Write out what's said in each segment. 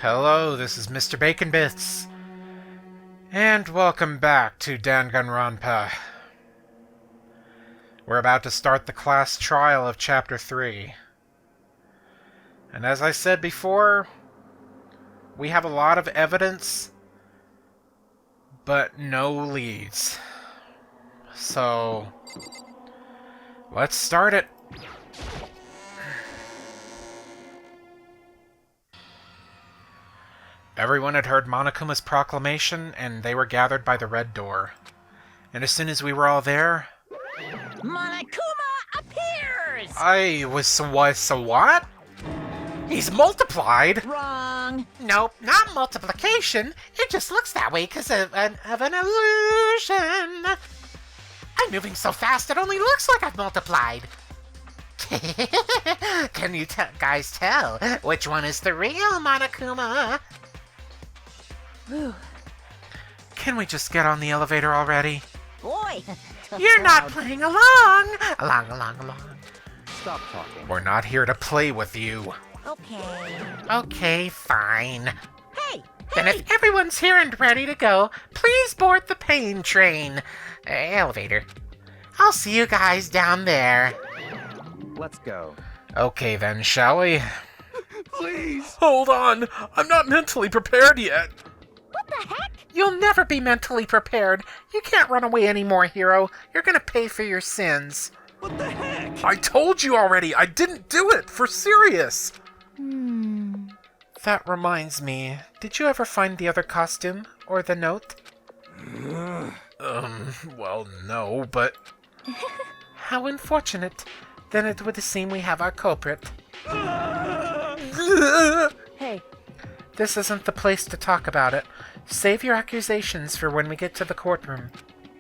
Hello, this is Mr. Bacon Bits, and welcome back to Danganronpa. We're about to start the class trial of Chapter 3. And as I said before, we have a lot of evidence, but no leads. So, let's start it. Everyone had heard Monokuma's proclamation, and they were gathered by the red door. And as soon as we were all there... Monokuma appears! So what? He's multiplied? Wrong. Nope, not multiplication. It just looks that way because of an illusion. I'm moving so fast it only looks like I've multiplied. Can you guys tell which one is the real Monokuma? Can we just get on the elevator already? Boy. You're not playing along. Along. Stop talking. We're not here to play with you. Okay. Okay, fine. Hey! Then if everyone's here and ready to go, please board the pain train. Elevator. I'll see you guys down there. Let's go. Okay then, shall we? Please! Hold on! I'm not mentally prepared yet. What the heck? You'll never be mentally prepared. You can't run away anymore, hero. You're gonna pay for your sins. What the heck? I told you already, I didn't do it, for serious. That reminds me, did you ever find the other costume, or the note? Well, no, but... How unfortunate. Then it would seem we have our culprit. Hey. This isn't the place to talk about it. Save your accusations for when we get to the courtroom.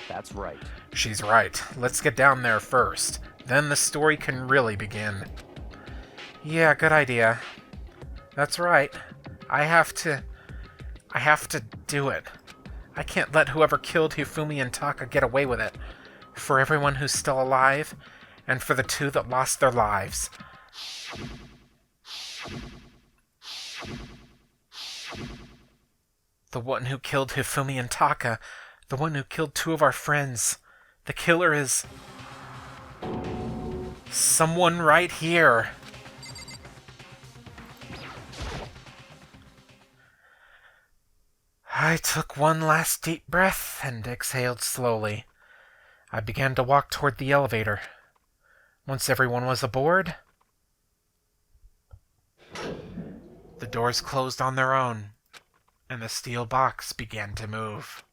That's right. She's right. Let's get down there first. Then the story can really begin. Yeah, good idea. That's right. I have to do it. I can't let whoever killed Hifumi and Taka get away with it. For everyone who's still alive, and for the two that lost their lives. The one who killed Hifumi and Taka. The one who killed two of our friends. The killer is... someone right here. I took one last deep breath and exhaled slowly. I began to walk toward the elevator. Once everyone was aboard, the doors closed on their own, and the steel box began to move.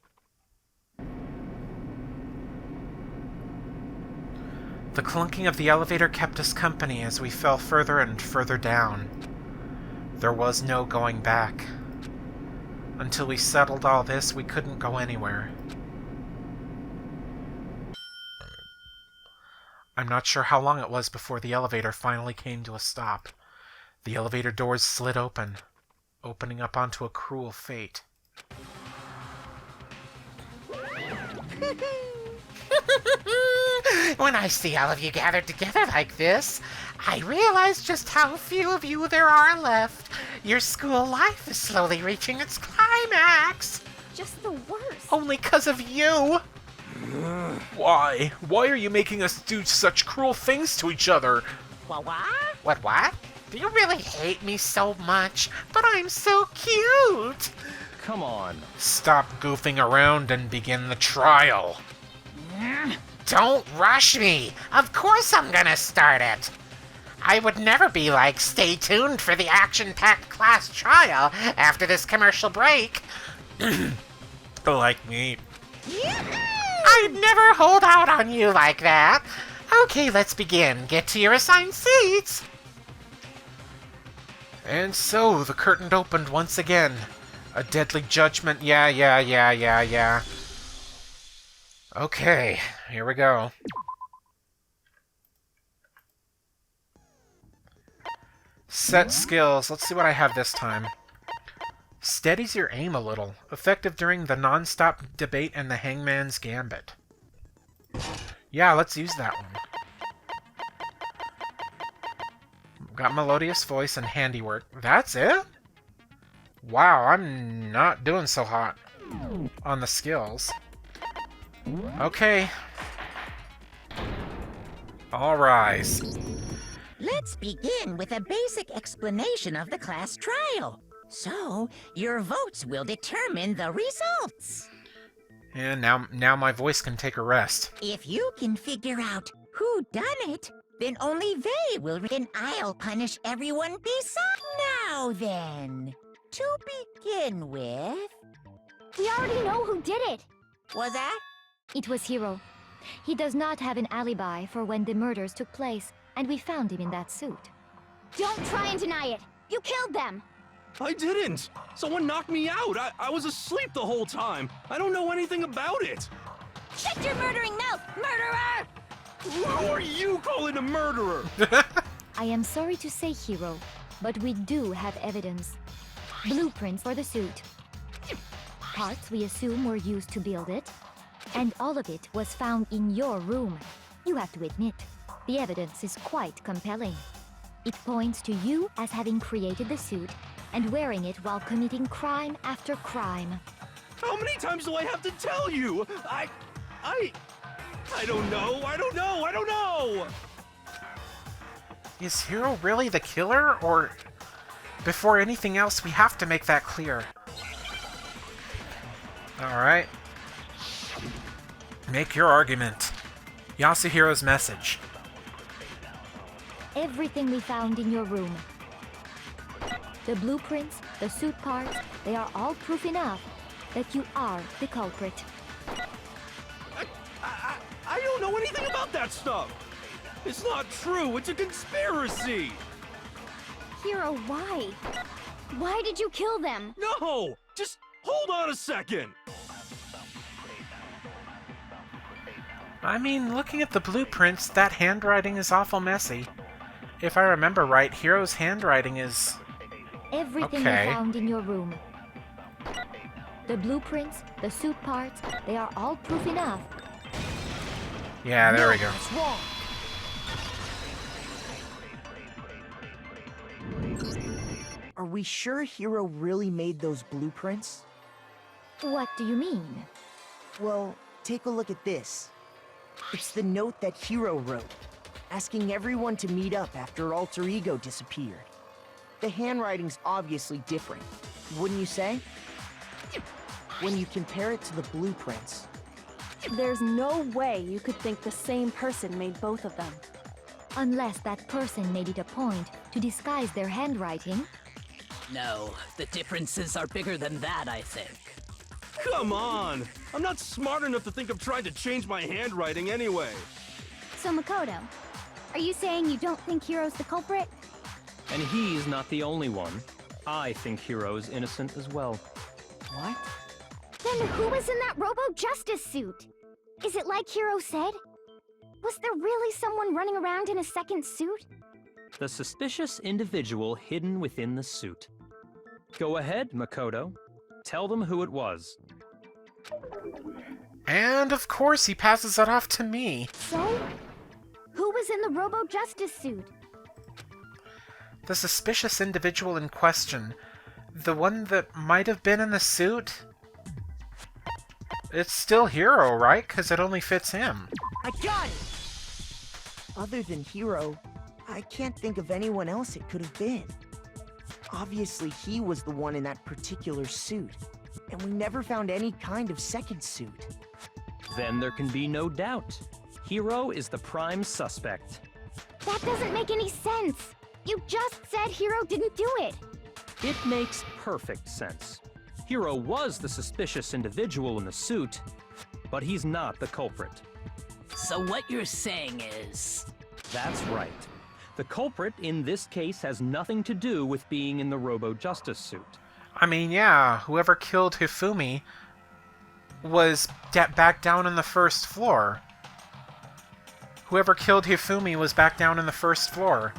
The clunking of the elevator kept us company as we fell further and further down. There was no going back. Until we settled all this, we couldn't go anywhere. I'm not sure how long it was before the elevator finally came to a stop. The elevator doors slid open, opening up onto a cruel fate. When I see all of you gathered together like this, I realize just how few of you there are left. Your school life is slowly reaching its climax. Just the worst. Only 'cause of you. Why? Why are you making us do such cruel things to each other? What? What? Do you really hate me so much? But I'm so cute! Come on. Stop goofing around and begin the trial. Don't rush me! Of course I'm gonna start it! I would never be like, stay tuned for the action-packed class trial after this commercial break. Like me. I'd never hold out on you like that. Okay, let's begin. Get to your assigned seats. And so, the curtain opened once again. A deadly judgment, yeah. Okay, here we go. Set skills. Let's see what I have this time. Steadies your aim a little. Effective during the non-stop debate and the hangman's gambit. Yeah, let's use that one. Got melodious voice and handiwork. That's it? Wow, I'm not doing so hot on the skills. Okay. All rise. Let's begin with a basic explanation of the class trial. So, your votes will determine the results. And now my voice can take a rest. If you can figure out who done it, then only they will. Then I'll punish everyone besides. Now then, to begin with, We already know who did it. was that? It was Hiro. He does not have an alibi for when the murders took place, and we found him in that suit. Don't try and deny it. You killed them. I didn't! Someone knocked me out! I was asleep the whole time! I don't know anything about it! Shut your murdering mouth, murderer! Who are you calling a murderer? I am sorry to say, Hiro, but we do have evidence. Blueprints for the suit. Parts we assume were used to build it. And all of it was found in your room. You have to admit, the evidence is quite compelling. It points to you as having created the suit and wearing it while committing crime after crime. How many times do I have to tell you? I don't know! Is Hiro really the killer, or... Before anything else, we have to make that clear. Alright. Make your argument. Yasuhiro's message. Everything we found in your room. The blueprints, the suit parts, they are all proof enough that you are the culprit. I don't know anything about that stuff! It's not true, it's a conspiracy! Hiro, why? Why did you kill them? No! Just hold on a second! I mean, looking at the blueprints, that handwriting is awful messy. If I remember right, Hiro's handwriting is... Everything Okay. we found in your room. The blueprints, the suit parts, they are all proof enough. Yeah, there we go. That's wrong. Are we sure Hiro really made those blueprints? What do you mean? Well, take a look at this. It's the note that Hiro wrote, asking everyone to meet up after Alter Ego disappeared. The handwriting's obviously different, wouldn't you say? When you compare it to the blueprints. There's no way you could think the same person made both of them. Unless that person made it a point to disguise their handwriting. No, the differences are bigger than that, I think. Come on! I'm not smart enough to think of trying to change my handwriting anyway. So Makoto, are you saying you don't think Hiro's the culprit? And he's not the only one. I think Hiro is innocent as well. What? Then who was in that Robo-Justice suit? Is it like Hiro said? Was there really someone running around in a second suit? The suspicious individual hidden within the suit. Go ahead, Makoto. Tell them who it was. And of course he passes it off to me. So? Who was in the Robo-Justice suit? The suspicious individual in question. The one that might have been in the suit? It's still Hiro, right? Because it only fits him. I got it! Other than Hiro, I can't think of anyone else it could have been. Obviously, he was the one in that particular suit, and we never found any kind of second suit. Then there can be no doubt. Hiro is the prime suspect. That doesn't make any sense. You just said Hiro didn't do it. It makes perfect sense. Hiro was the suspicious individual in the suit, but he's not the culprit. So what you're saying is... That's right. The culprit in this case has nothing to do with being in the Robo-Justice suit. I mean, yeah, whoever killed Hifumi was back down on the first floor. Whoever killed Hifumi was back down in the first floor,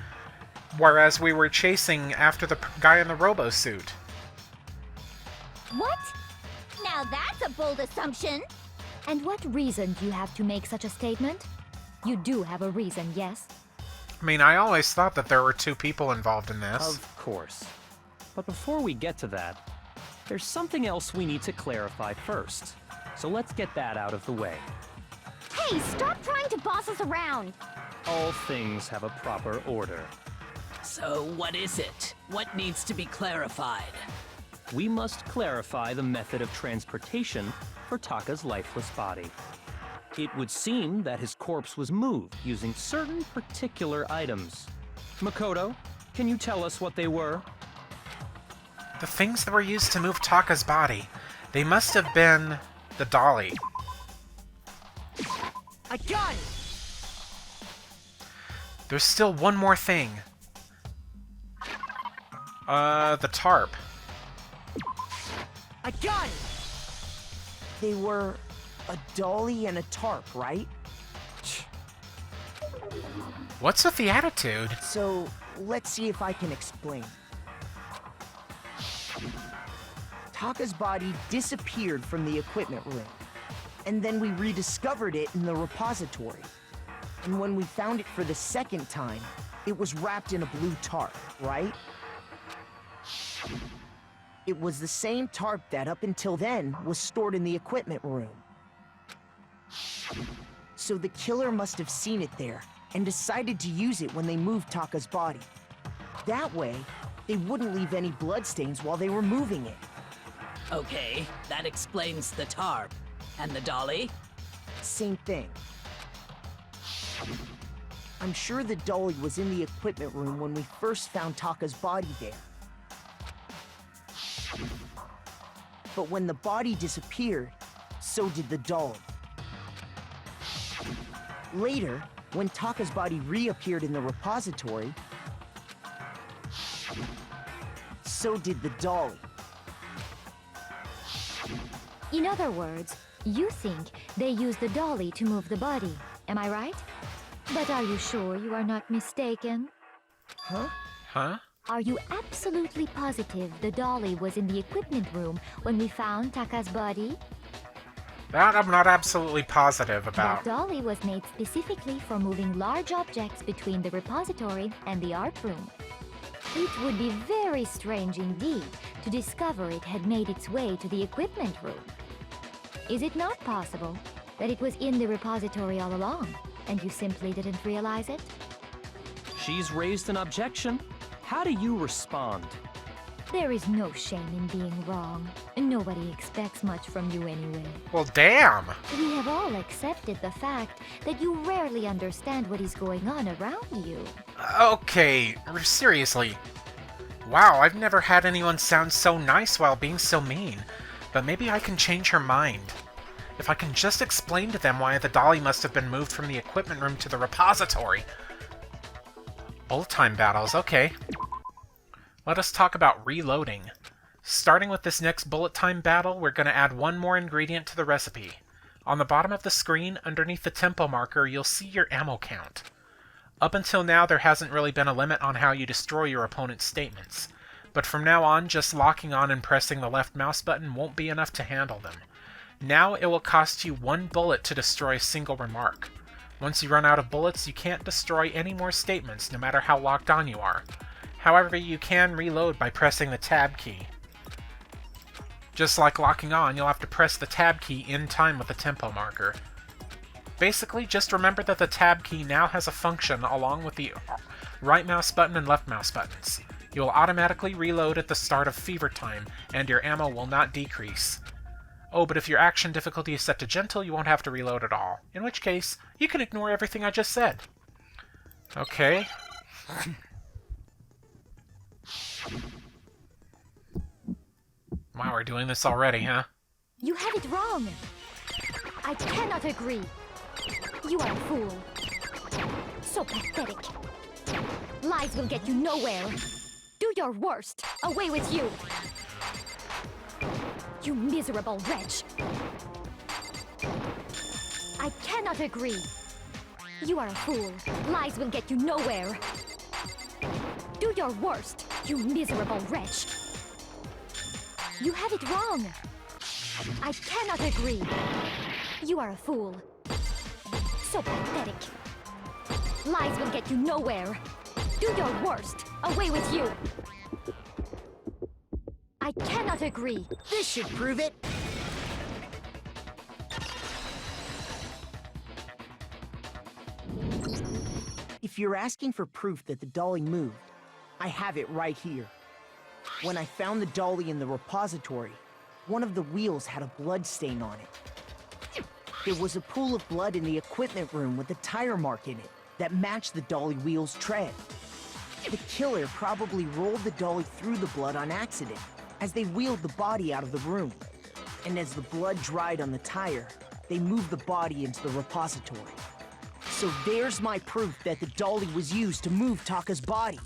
whereas we were chasing after the guy in the robo-suit. What? Now that's a bold assumption. And what reason do you have to make such a statement? You do have a reason, yes? I mean, I always thought that there were two people involved in this. Of course. But before we get to that, there's something else we need to clarify first. So let's get that out of the way. Hey, stop trying to boss us around! All things have a proper order. So what is it? What needs to be clarified? We must clarify the method of transportation for Taka's lifeless body. It would seem that his corpse was moved using certain particular items. Makoto, can you tell us what they were? The things that were used to move Taka's body, they must have been the dolly. I got it! There's still one more thing. The tarp. I got it! They were a dolly and a tarp, right? What's with the attitude? So, let's see if I can explain. Taka's body disappeared from the equipment room, and then we rediscovered it in the repository. And when we found it for the second time, it was wrapped in a blue tarp, right? It was the same tarp that, up until then, was stored in the equipment room. So the killer must have seen it there, and decided to use it when they moved Taka's body. That way, they wouldn't leave any bloodstains while they were moving it. Okay, that explains the tarp. And the dolly? Same thing. I'm sure the dolly was in the equipment room when we first found Taka's body there. But when the body disappeared, so did the dolly. Later, when Taka's body reappeared in the repository, so did the dolly. In other words, you think they used the dolly to move the body, am I right? But are you sure you are not mistaken? Huh? Huh? Are you absolutely positive the dolly was in the equipment room when we found Taka's body? That I'm not absolutely positive about. That dolly was made specifically for moving large objects between the repository and the art room. It would be very strange indeed to discover it had made its way to the equipment room. Is it not possible that it was in the repository all along, and you simply didn't realize it? She's raised an objection. How do you respond? There is no shame in being wrong. Nobody expects much from you anyway. Well, damn! We have all accepted the fact that you rarely understand what is going on around you. Okay, seriously. Wow, I've never had anyone sound so nice while being so mean. But maybe I can change her mind. If I can just explain to them why the dolly must have been moved from the equipment room to the repository. Bullet time battles, okay. Let us talk about reloading. Starting with this next bullet time battle, we're going to add one more ingredient to the recipe. On the bottom of the screen, underneath the tempo marker, you'll see your ammo count. Up until now, there hasn't really been a limit on how you destroy your opponent's statements. But from now on, just locking on and pressing the left mouse button won't be enough to handle them. Now it will cost you 1 bullet to destroy a single remark. Once you run out of bullets, you can't destroy any more statements, no matter how locked on you are. However, you can reload by pressing the tab key. Just like locking on, you'll have to press the tab key in time with the tempo marker. Basically, just remember that the tab key now has a function along with the right mouse button and left mouse buttons. You will automatically reload at the start of fever time, and your ammo will not decrease. Oh, but if your action difficulty is set to gentle, you won't have to reload at all. In which case, you can ignore everything I just said. Okay. Wow, we're doing this already, huh? You have it wrong. I cannot agree. You are a fool. So pathetic. Lies will get you nowhere. Do your worst. Away with you. You miserable wretch. I cannot agree. You are a fool. Lies will get you nowhere. Do your worst, you miserable wretch. You have it wrong. I cannot agree. You are a fool. So pathetic. Lies will get you nowhere. Do your worst. Away with you. I cannot agree. This should prove it. If you're asking for proof that the dolly moved, I have it right here. When I found the dolly in the repository, one of the wheels had a blood stain on it. There was a pool of blood in the equipment room with a tire mark in it that matched the dolly wheel's tread. The killer probably rolled the dolly through the blood on accident as they wheeled the body out of the room. And as the blood dried on the tire, they moved the body into the repository. So there's my proof that the dolly was used to move Taka's body.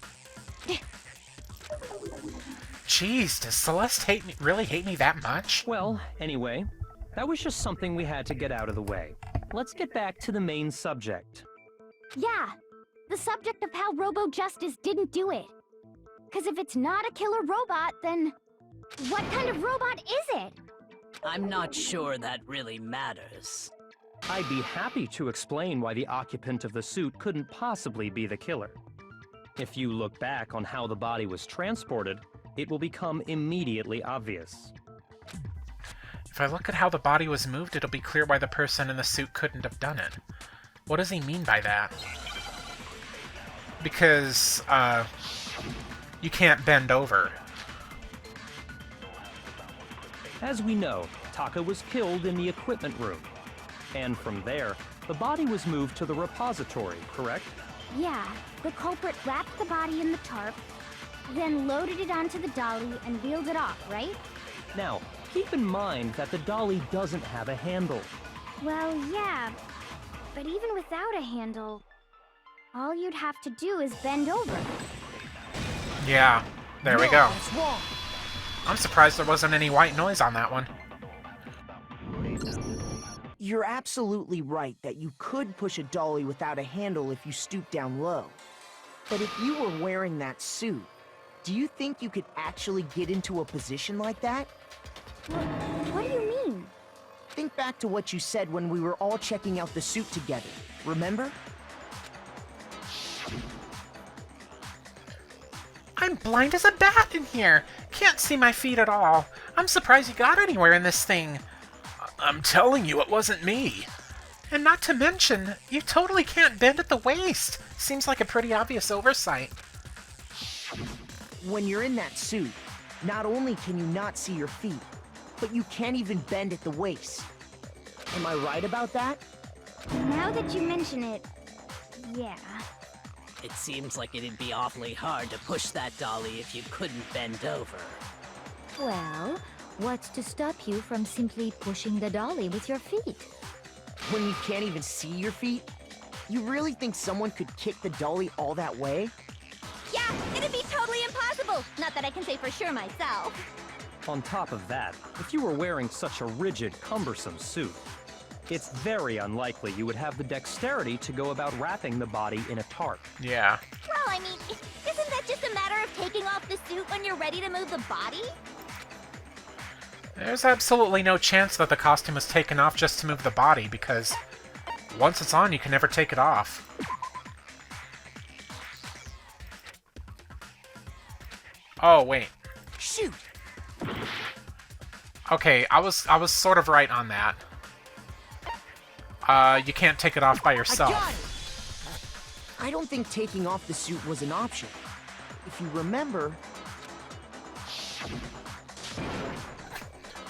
Jeez, does Celeste really hate me that much? Well, anyway, that was just something we had to get out of the way. Let's get back to the main subject. Yeah, the subject of how Robo Justice didn't do it. Because if it's not a killer robot, then what kind of robot is it? I'm not sure that really matters. I'd be happy to explain why the occupant of the suit couldn't possibly be the killer. If you look back on how the body was transported, it will become immediately obvious. If I look at how the body was moved, it'll be clear why the person in the suit couldn't have done it. What does he mean by that? Because, you can't bend over. As we know, Taka was killed in the equipment room. And from there, the body was moved to the repository, correct? Yeah, the culprit wrapped the body in the tarp, then loaded it onto the dolly and wheeled it off, right? Now, keep in mind that the dolly doesn't have a handle. Well, yeah, but even without a handle, all you'd have to do is bend over. Yeah, there we go. That's wrong. I'm surprised there wasn't any white noise on that one. You're absolutely right that you could push a dolly without a handle if you stoop down low. But if you were wearing that suit, do you think you could actually get into a position like that? What do you mean? Think back to what you said when we were all checking out the suit together, remember? I'm blind as a bat in here. Can't see my feet at all. I'm surprised you got anywhere in this thing. I'm telling you, it wasn't me. And not to mention, you totally can't bend at the waist. Seems like a pretty obvious oversight. When you're in that suit, not only can you not see your feet, but you can't even bend at the waist. Am I right about that? Now that you mention it, yeah. It seems like it'd be awfully hard to push that dolly if you couldn't bend over. Well, what's to stop you from simply pushing the dolly with your feet? When you can't even see your feet? You really think someone could kick the dolly all that way? Yeah, it'd be totally impossible. Not that I can say for sure myself. On top of that, if you were wearing such a rigid, cumbersome suit, it's very unlikely you would have the dexterity to go about wrapping the body in a tarp. Yeah. Well, I mean, isn't that just a matter of taking off the suit when you're ready to move the body? There's absolutely no chance that the costume was taken off just to move the body, because once it's on, you can never take it off. Oh, wait. Shoot! Okay, I was sort of right on that. You can't take it off by I yourself. got it! I don't think taking off the suit was an option. If you remember...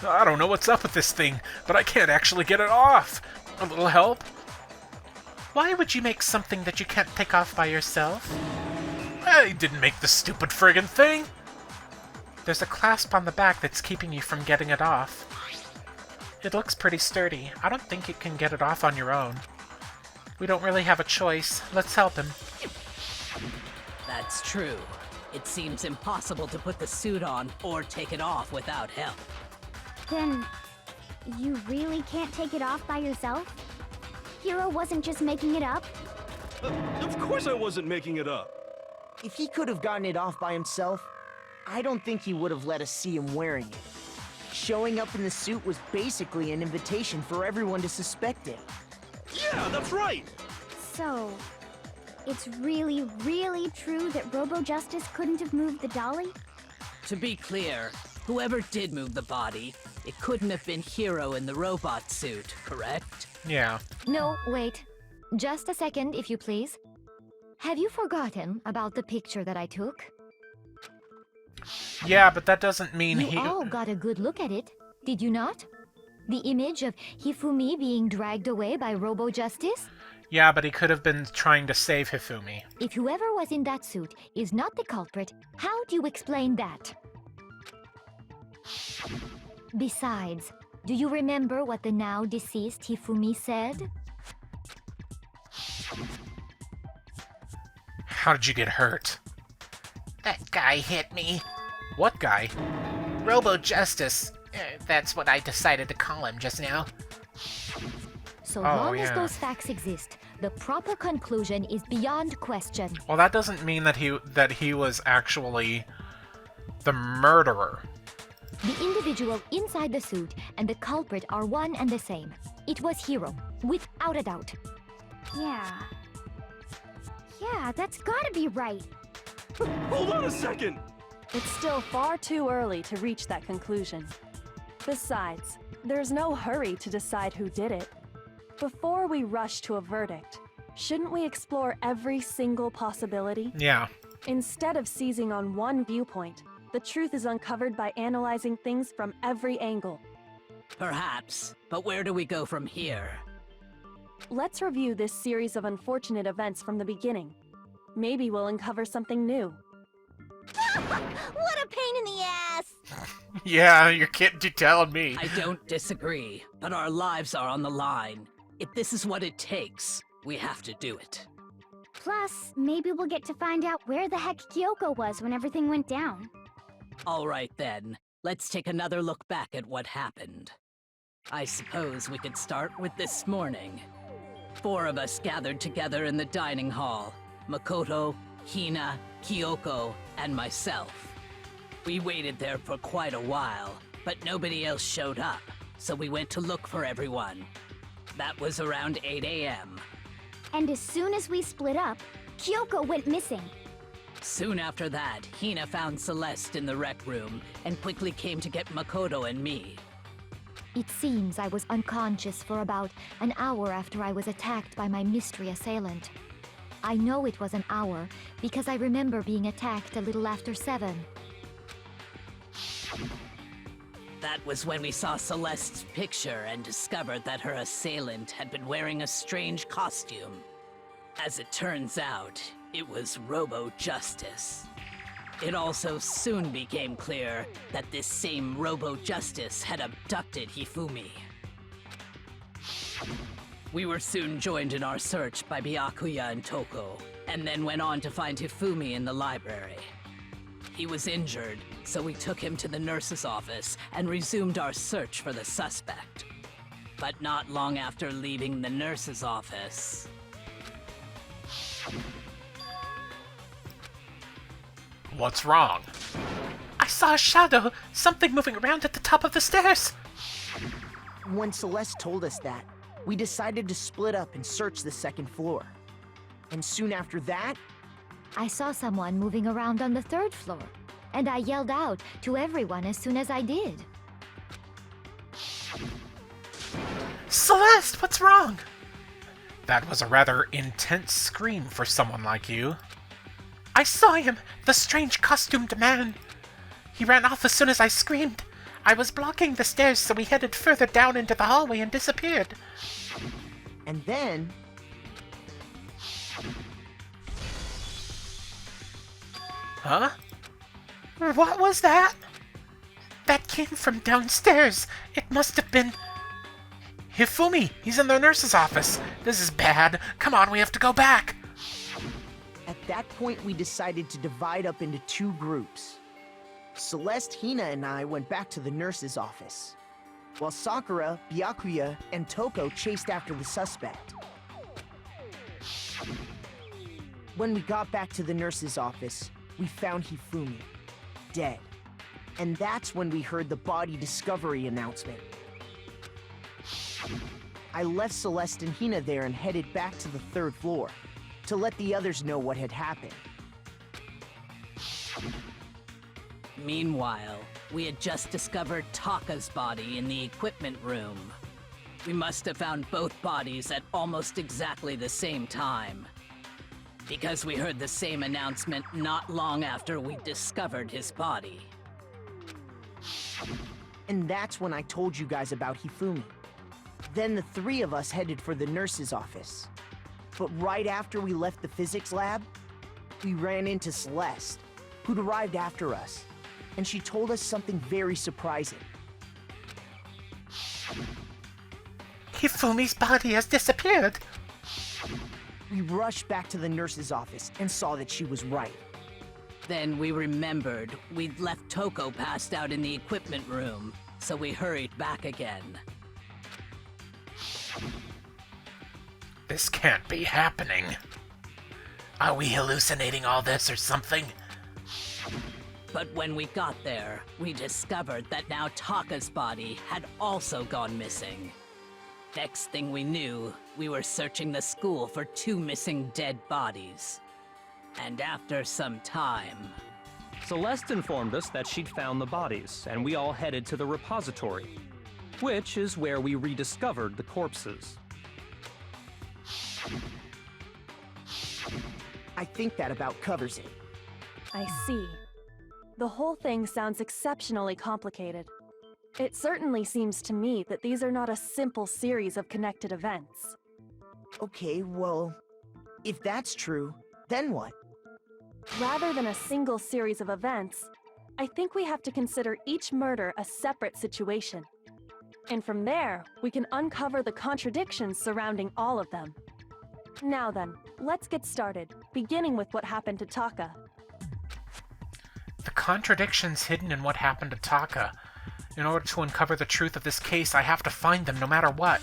I don't know what's up with this thing, but I can't actually get it off. A little help? Why would you make something that you can't take off by yourself? I didn't make the stupid friggin' thing. There's a clasp on the back that's keeping you from getting it off. It looks pretty sturdy. I don't think you can get it off on your own. We don't really have a choice. Let's help him. That's true. It seems impossible to put the suit on or take it off without help. Then, you really can't take it off by yourself? Hero wasn't just making it up? Of course I wasn't making it up. If he could have gotten it off by himself, I don't think he would have let us see him wearing it. Showing up in the suit was basically an invitation for everyone to suspect it. Yeah, that's right. So, it's really, really true that Robo Justice couldn't have moved the dolly? To be clear, Whoever did move the body, it couldn't have been Hiro in the robot suit, correct? Yeah. No, wait. Just a second, if you please. Have you forgotten about the picture that I took? Yeah, but that doesn't mean You all got a good look at it, did you not? The image of Hifumi being dragged away by Robo Justice? Yeah, but he could have been trying to save Hifumi. If whoever was in that suit is not the culprit, how do you explain that? Besides, do you remember what the now deceased Hifumi said? How did you get hurt? That guy hit me. What guy? Robo Justice. That's what I decided to call him just now. So Oh, long as yeah. those facts exist, the proper conclusion is beyond question. Well, that doesn't mean that he was actually the murderer. The individual inside the suit and the culprit are one and the same. It was Hiro, without a doubt. Yeah. Yeah, that's gotta be right. Hold on a second! It's still far too early to reach that conclusion. Besides, there's no hurry to decide who did it. Before we rush to a verdict, shouldn't we explore every single possibility? Yeah. Instead of seizing on one viewpoint, the truth is uncovered by analyzing things from every angle. Perhaps, but where do we go from here? Let's review this series of unfortunate events from the beginning. Maybe we'll uncover something new. What a pain in the ass! Yeah, you're telling me. I don't disagree, but our lives are on the line. If this is what it takes, we have to do it. Plus, maybe we'll get to find out where the heck Kyoko was when everything went down. All right then, let's take another look back at what happened. I suppose we could start with this morning. 4 of us gathered together in the dining hall. Makoto, Hina, Kyoko, and myself. We waited there for quite a while, but nobody else showed up, so we went to look for everyone. That was around 8 a.m. And as soon as we split up, Kyoko went missing. Soon after that, Hina found Celeste in the rec room and quickly came to get Makoto and me. It seems I was unconscious for about an hour after I was attacked by my mystery assailant. I know it was an hour because I remember being attacked a little after 7. That was when we saw Celeste's picture and discovered that her assailant had been wearing a strange costume. As it turns out, it was Robo Justice. It also soon became clear that this same Robo Justice had abducted Hifumi. We were soon joined in our search by Byakuya and Toko, and then went on to find Hifumi in the library. He was injured, so we took him to the nurse's office and resumed our search for the suspect. But not long after leaving the nurse's office... What's wrong? I saw a shadow, something moving around at the top of the stairs. When Celeste told us that, we decided to split up and search the second floor. And soon after that, I saw someone moving around on the 3rd floor, and I yelled out to everyone as soon as I did. Celeste, what's wrong? That was a rather intense scream for someone like you. I saw him, the strange costumed man. He ran off as soon as I screamed. I was blocking the stairs, so he headed further down into the hallway and disappeared. and then... Huh? What was that? That came from downstairs. It must have been... Hifumi! He's in the nurse's office! This is bad! Come on, we have to go back! At that point, we decided to divide up into 2 groups. Celeste, Hina, and I went back to the nurse's office, while Sakura, Byakuya, and Toko chased after the suspect. When we got back to the nurse's office, we found Hifumi, dead. And that's when we heard the body discovery announcement. I left Celeste and Hina there and headed back to the 3rd floor to let the others know what had happened. Meanwhile, we had just discovered Taka's body in the equipment room. We must have found both bodies at almost exactly the same time. Because we heard the same announcement not long after we discovered his body. And that's when I told you guys about Hifumi. Then the three of us headed for the nurse's office. But right after we left the physics lab, we ran into Celeste, who'd arrived after us. And she told us something very surprising. Hifumi's body has disappeared. We rushed back to the nurse's office and saw that she was right. Then we remembered we'd left Toko passed out in the equipment room, so we hurried back again. This can't be happening. Are we hallucinating all this or something? But when we got there, we discovered that now Taka's body had also gone missing. Next thing we knew, we were searching the school for 2 missing dead bodies. And after some time... Celeste informed us that she'd found the bodies, and we all headed to the repository, which is where we rediscovered the corpses. I think that about covers it. I see. The whole thing sounds exceptionally complicated. It certainly seems to me that these are not a simple series of connected events. Okay, well, if that's true, then what? Rather than a single series of events, I think we have to consider each murder a separate situation. And from there, we can uncover the contradictions surrounding all of them. Now then, let's get started, beginning with what happened to Taka. The contradictions hidden in what happened to Taka. In order to uncover the truth of this case, I have to find them no matter what.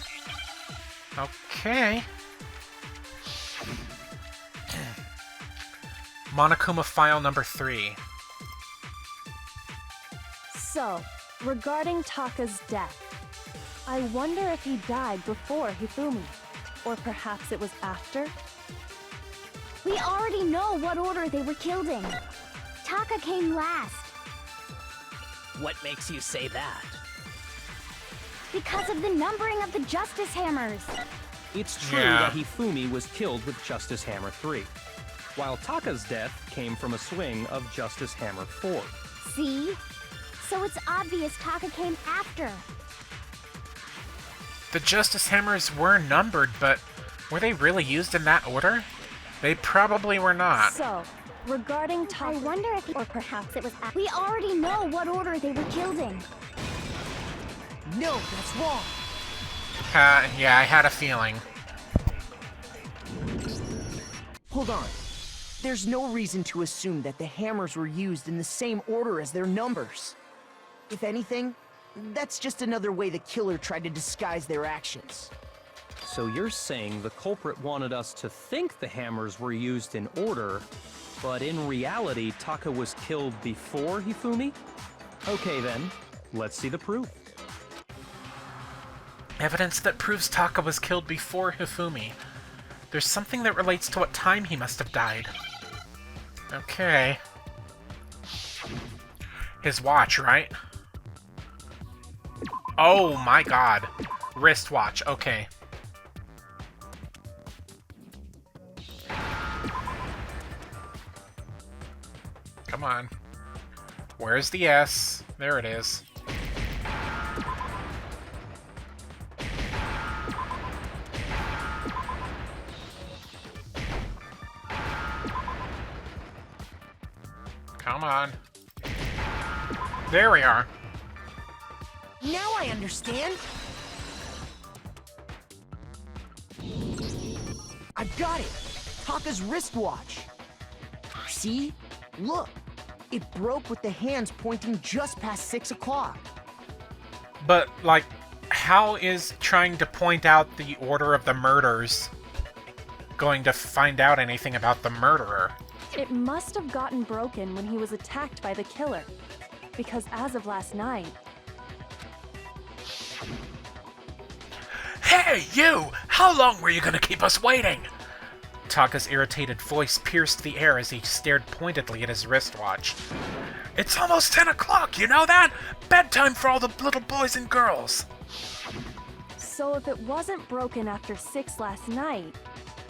Okay. Monokuma file number 3. So, regarding Taka's death, I wonder if he died before Hifumi, or perhaps it was after? We already know what order they were killed in. Taka came last. What makes you say that? Because of the numbering of the Justice Hammers. It's true Yeah. that Hifumi was killed with Justice Hammer 3, while Taka's death came from a swing of Justice Hammer 4. See? So it's obvious Taka came after. The Justice Hammers were numbered, but were they really used in that order? They probably were not. So, regarding Taka... I wonder if... Or perhaps it was... We already know what order they were killed in. No, that's wrong. Yeah, I had a feeling. Hold on. There's no reason to assume that the hammers were used in the same order as their numbers. If anything, that's just another way the killer tried to disguise their actions. So you're saying the culprit wanted us to think the hammers were used in order, but in reality, Taka was killed before Hifumi? Okay then, let's see the proof. Evidence that proves Taka was killed before Hifumi. There's something that relates to what time he must have died. Okay. His watch, right? Oh my god. Wristwatch, okay. Come on. Where's the S? There it is. Come on. There we are. Now I understand. I've got it. Taka's wristwatch. See? Look. It broke with the hands pointing just past 6 o'clock. But, like, how is trying to point out the order of the murders going to find out anything about the murderer? It must have gotten broken when he was attacked by the killer. Because as of last night... Hey, you! How long were you gonna keep us waiting? Taka's irritated voice pierced the air as he stared pointedly at his wristwatch. It's almost 10 o'clock, you know that? Bedtime for all the little boys and girls. So if it wasn't broken after 6 last night,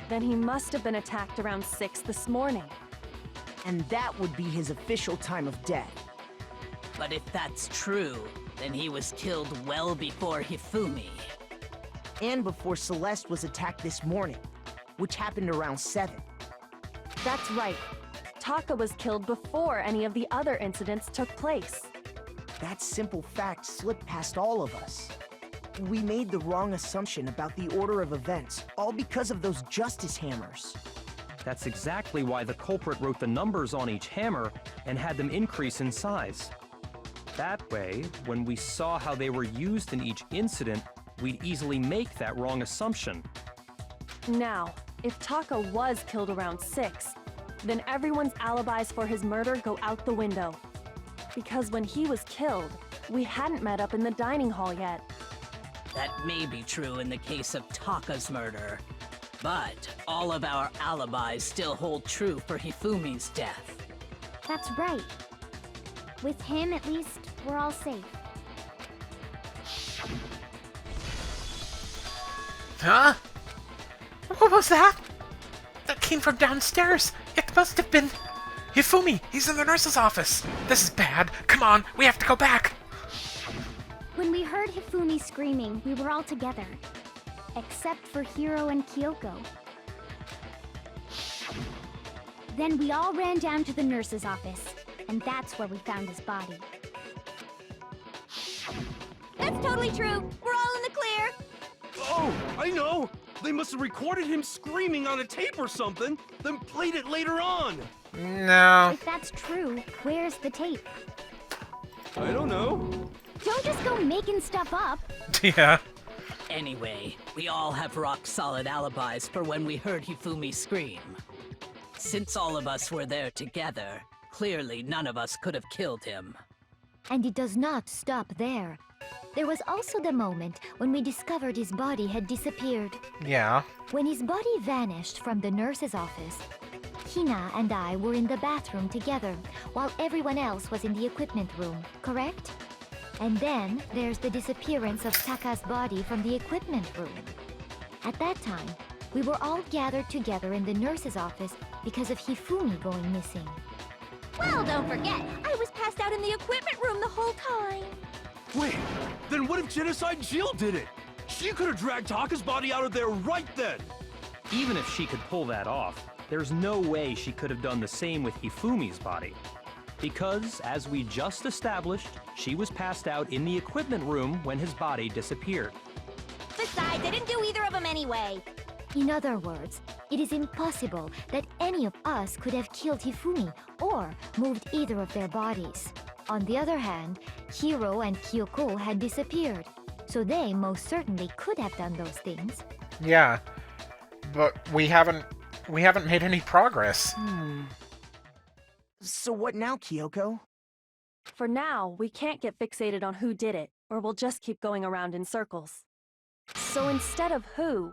then he must have been attacked around 6 this morning. And that would be his official time of death. But if that's true, then he was killed well before Hifumi. And before Celeste was attacked this morning, which happened around 7. That's right. Taka was killed before any of the other incidents took place. That simple fact slipped past all of us. We made the wrong assumption about the order of events, all because of those justice hammers. That's exactly why the culprit wrote the numbers on each hammer and had them increase in size. That way, when we saw how they were used in each incident, we'd easily make that wrong assumption. Now, if Taka was killed around 6, then everyone's alibis for his murder go out the window. Because when he was killed, we hadn't met up in the dining hall yet. That may be true in the case of Taka's murder, but all of our alibis still hold true for Hifumi's death. That's right. With him, at least, we're all safe. Huh? What was that? That came from downstairs. It must have been... Hifumi, he's in the nurse's office. This is bad. Come on, we have to go back. When we heard Hifumi screaming, we were all together. Except for Hiro and Kyoko. Then we all ran down to the nurse's office, and that's where we found his body. That's totally true. We're all in the clear. Oh, I know! They must have recorded him screaming on a tape or something, then played it later on! No. If that's true, where's the tape? I don't know. Don't just go making stuff up. Yeah. Anyway, we all have rock-solid alibis for when we heard Hifumi scream. Since all of us were there together, clearly none of us could have killed him. And it does not stop there. There was also the moment when we discovered his body had disappeared. Yeah. When his body vanished from the nurse's office, Hina and I were in the bathroom together, while everyone else was in the equipment room, correct? And then there's the disappearance of Taka's body from the equipment room. At that time, we were all gathered together in the nurse's office because of Hifumi going missing. Well, don't forget, I was passed out in the equipment room the whole time. Wait, then what if Genocide Jill did it? She could have dragged Taka's body out of there right then! Even if she could pull that off, there's no way she could have done the same with Hifumi's body. Because, as we just established, she was passed out in the equipment room when his body disappeared. Besides, I didn't do either of them anyway. In other words, it is impossible that any of us could have killed Hifumi or moved either of their bodies. On the other hand, Hiro and Kyoko had disappeared, so they most certainly could have done those things. Yeah. But we haven't made any progress. So what now, Kyoko? For now, we can't get fixated on who did it, or we'll just keep going around in circles. So instead of who,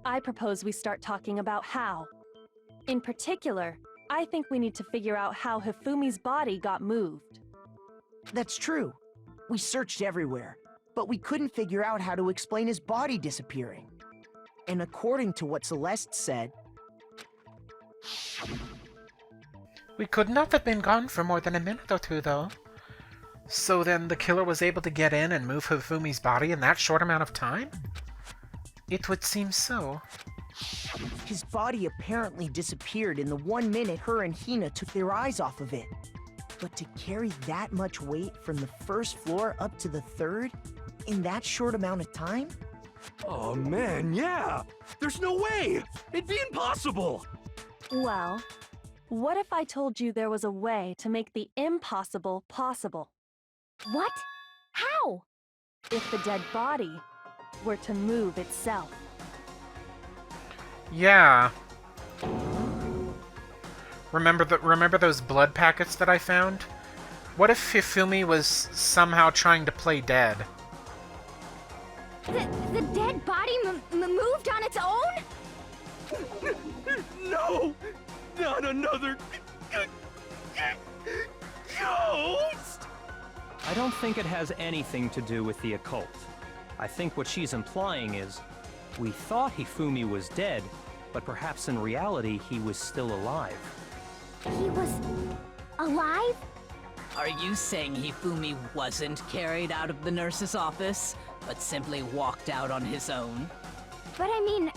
I propose we start talking about how. In particular, I think we need to figure out how Hifumi's body got moved. That's true. We searched everywhere, but we couldn't figure out how to explain his body disappearing. And according to what Celeste said... We could not have been gone for more than a minute or two, though. So then the killer was able to get in and move Hifumi's body in that short amount of time? It would seem so. His body apparently disappeared in the 1 minute her and Hina took their eyes off of it. But to carry that much weight from the first floor up to the 3rd in that short amount of time? Oh man, yeah! There's no way! It'd be impossible! Well, what if I told you there was a way to make the impossible possible? What? How? If the dead body were to move itself. Yeah. Remember those blood packets that I found? What if Hifumi was somehow trying to play dead? The dead body moved on its own? No! Not another... No! I don't think it has anything to do with the occult. I think what she's implying is, we thought Hifumi was dead, but perhaps in reality he was still alive. He was alive? Are you saying Hifumi wasn't carried out of the nurse's office, but simply walked out on his own? But I mean,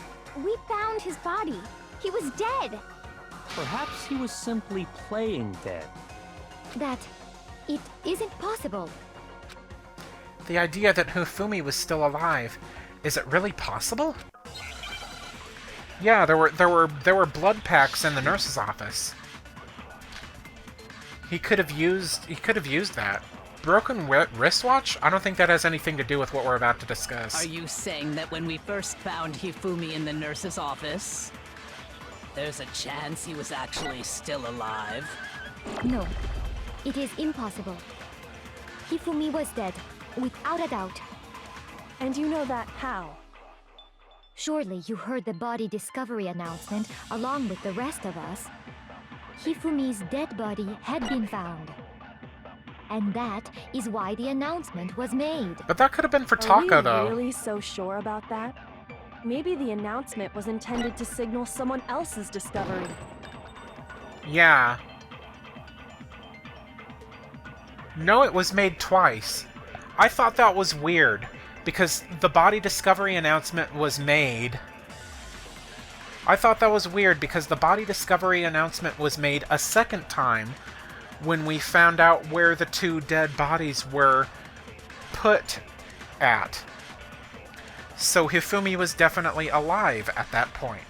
we found his body. He was dead. Perhaps he was simply playing dead. That it isn't possible. The idea that Hifumi was still alive, is it really possible? Yeah, there were blood packs in the nurse's office. He could have used that. Broken wristwatch? I don't think that has anything to do with what we're about to discuss. Are you saying that when we first found Hifumi in the nurse's office, there's a chance he was actually still alive? No, it is impossible. Hifumi was dead, without a doubt. And you know that how? Surely you heard the body discovery announcement along with the rest of us. Hifumi's dead body had been found. And that is why the announcement was made. But that could have been for Taka, though. Are we really so sure about that? Maybe the announcement was intended to signal someone else's discovery. Yeah. No, it was made twice. I thought that was weird, because the body discovery announcement was made... I thought that was weird because the body discovery announcement was made a second time when we found out where the two dead bodies were put at. So Hifumi was definitely alive at that point.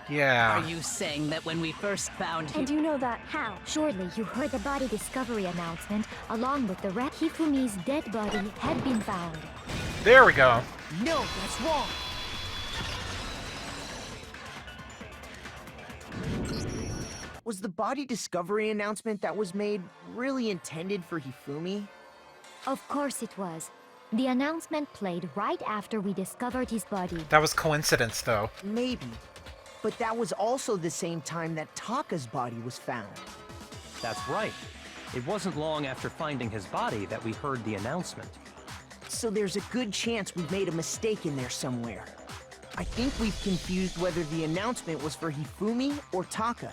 Yeah. Are you saying that when we first found And you know that How? Surely you heard the body discovery announcement along with the rest. Hifumi's dead body had been found. There we go. No, that's wrong. Was the body discovery announcement that was made really intended for Hifumi? Of course it was. The announcement played right after we discovered his body. That was coincidence, though. Maybe. But that was also the same time that Taka's body was found. That's right. It wasn't long after finding his body that we heard the announcement. So there's a good chance we've made a mistake in there somewhere. I think we've confused whether the announcement was for Hifumi or Taka.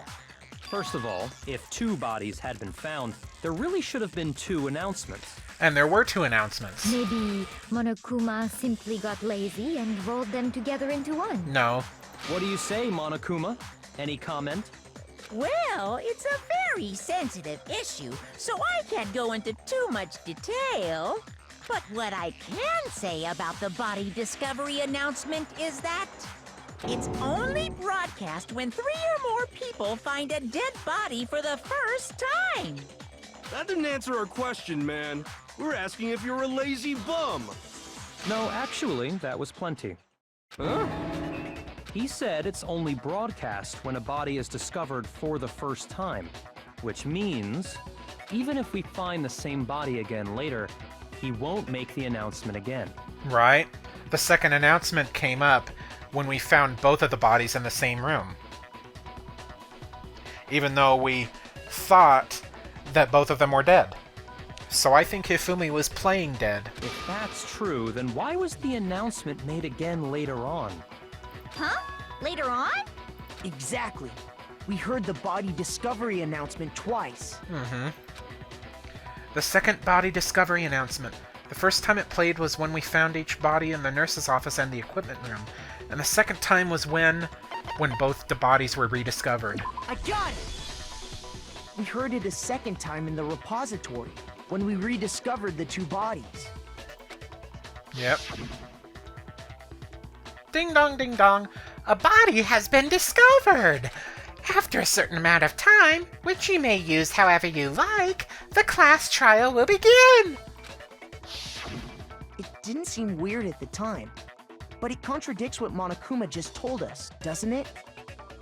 First of all, if two bodies had been found, there really should have been two announcements. And there were two announcements. Maybe Monokuma simply got lazy and rolled them together into one. No. What do you say, Monokuma? Any comment? Well, it's a very sensitive issue, so I can't go into too much detail. But what I can say about the body discovery announcement is that it's only broadcast when 3 or more people find a dead body for the first time. That didn't answer our question, man. We're asking if you're a lazy bum. No, actually, that was plenty. Huh? He said it's only broadcast when a body is discovered for the first time, which means even if we find the same body again later, he won't make the announcement again. Right? The second announcement came up when we found both of the bodies in the same room. Even though we thought that both of them were dead. So I think Hifumi was playing dead. If that's true, then why was the announcement made again later on? Huh? Later on? Exactly. We heard the body discovery announcement twice. Mm-hmm. The second body discovery announcement. The first time it played was when we found each body in the nurse's office and the equipment room. And the second time was when both the bodies were rediscovered. I got it! We heard it a second time in the repository, when we rediscovered the two bodies. Yep. Ding dong, ding dong. A body has been discovered! After a certain amount of time, which you may use however you like, the class trial will begin! It didn't seem weird at the time, but it contradicts what Monokuma just told us, doesn't it?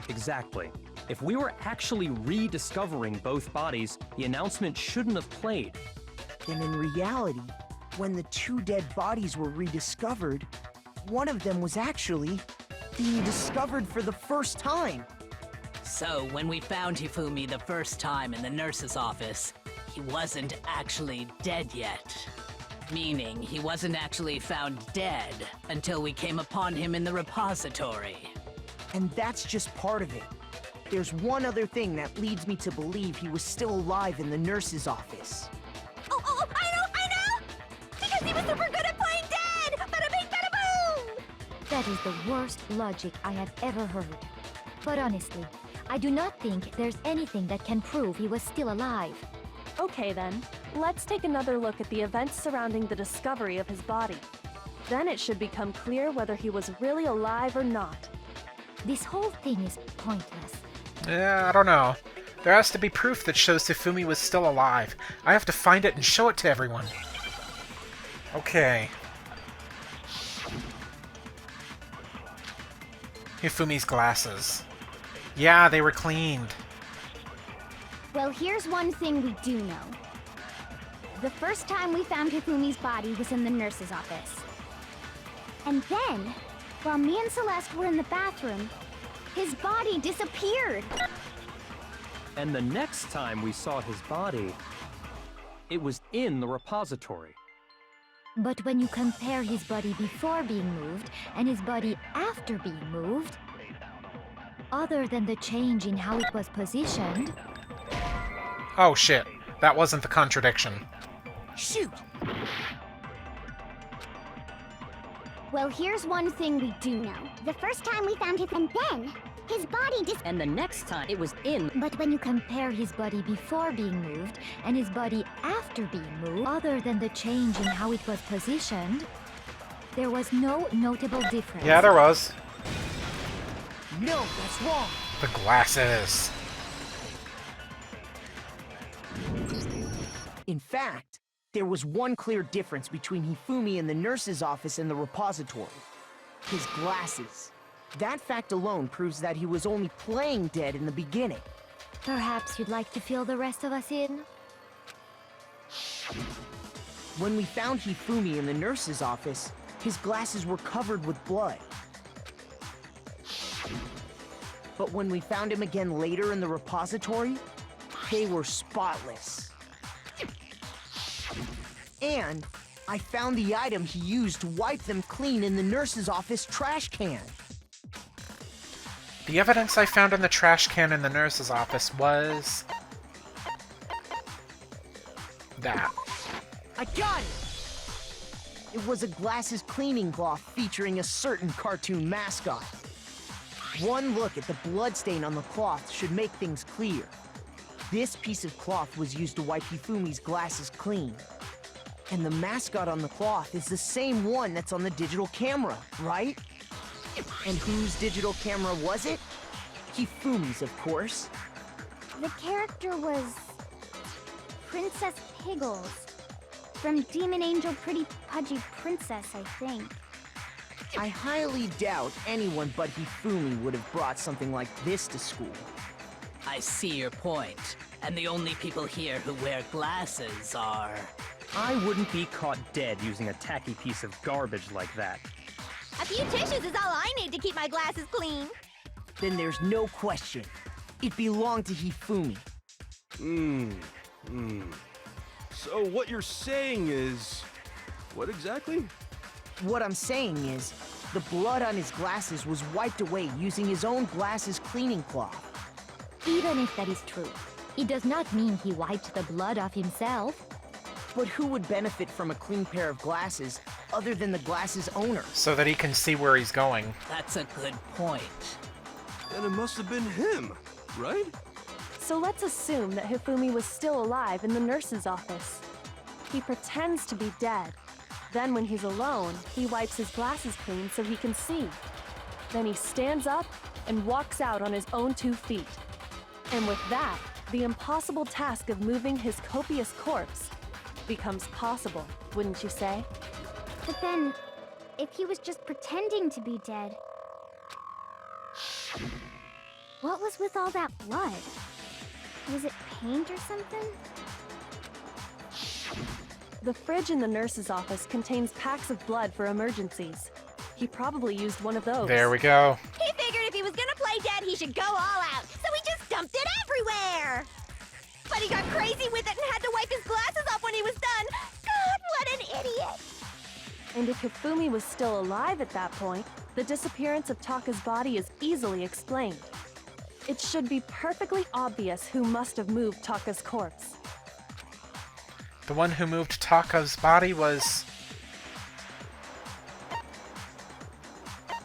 Exactly. If we were actually rediscovering both bodies, the announcement shouldn't have played. Then in reality, when the two dead bodies were rediscovered, one of them was actually being discovered for the first time. So, when we found Hifumi the first time in the nurse's office, he wasn't actually dead yet. Meaning, he wasn't actually found dead until we came upon him in the repository. And that's just part of it. There's one other thing that leads me to believe he was still alive in the nurse's office. Oh, I know! Because he was super good at playing dead! Bada bing, bada boom! That is the worst logic I have ever heard. But honestly, I do not think there's anything that can prove he was still alive. Okay then, let's take another look at the events surrounding the discovery of his body. Then it should become clear whether he was really alive or not. This whole thing is pointless. Yeah, I don't know. There has to be proof that shows Hifumi was still alive. I have to find it and show it to everyone. Okay. Hifumi's glasses. Yeah, they were cleaned. Well, here's one thing we do know. The first time we found Hifumi's body was in the nurse's office. And then, while me and Celeste were in the bathroom, his body disappeared. And the next time we saw his body, it was in the repository. But when you compare his body before being moved and his body after being moved, other than the change in how it was positioned... Oh shit, that wasn't the contradiction. Shoot! Well, here's one thing we do know. The first time we found him, and then his body And the next time it was in... But when you compare his body before being moved and his body after being moved, other than the change in how it was positioned, there was no notable difference. Yeah, there was. No, that's wrong! The glasses. In fact, there was one clear difference between Hifumi in the nurse's office and the repository. His glasses. That fact alone proves that he was only playing dead in the beginning. Perhaps you'd like to fill the rest of us in? When we found Hifumi in the nurse's office, his glasses were covered with blood. But when we found him again later in the repository, they were spotless. And I found the item he used to wipe them clean in the nurse's office trash can. The evidence I found in the trash can in the nurse's office was... that. I got it! It was a glasses cleaning cloth featuring a certain cartoon mascot. One look at the bloodstain on the cloth should make things clear. This piece of cloth was used to wipe Hifumi's glasses clean. And the mascot on the cloth is the same one that's on the digital camera, right? And whose digital camera was it? Hifumi's, of course. The character was Princess Piggles from Demon Angel Pretty Pudgy Princess, I think. I highly doubt anyone but Hifumi would have brought something like this to school. I see your point. And the only people here who wear glasses are... I wouldn't be caught dead using a tacky piece of garbage like that. A few tissues is all I need to keep my glasses clean. Then there's no question. It belonged to Hifumi. So what you're saying is... what exactly? What I'm saying is, the blood on his glasses was wiped away using his own glasses cleaning cloth. Even if that is true, it does not mean he wiped the blood off himself. But who would benefit from a clean pair of glasses other than the glasses owner? So that he can see where he's going. That's a good point. Then it must have been him, right? So let's assume that Hifumi was still alive in the nurse's office. He pretends to be dead. Then when he's alone, he wipes his glasses clean so he can see. Then he stands up and walks out on his own 2 feet. And with that, the impossible task of moving his copious corpse becomes possible, wouldn't you say? But then, if he was just pretending to be dead, what was with all that blood? Was it paint or something? The fridge in the nurse's office contains packs of blood for emergencies. He probably used one of those. There we go. He figured if he was gonna play dead, he should go all out. So he he got crazy with it and had to wipe his glasses off when he was done. God, what an idiot! And if Hifumi was still alive at that point, the disappearance of Taka's body is easily explained. It should be perfectly obvious who must have moved Taka's corpse. The one who moved Taka's body was...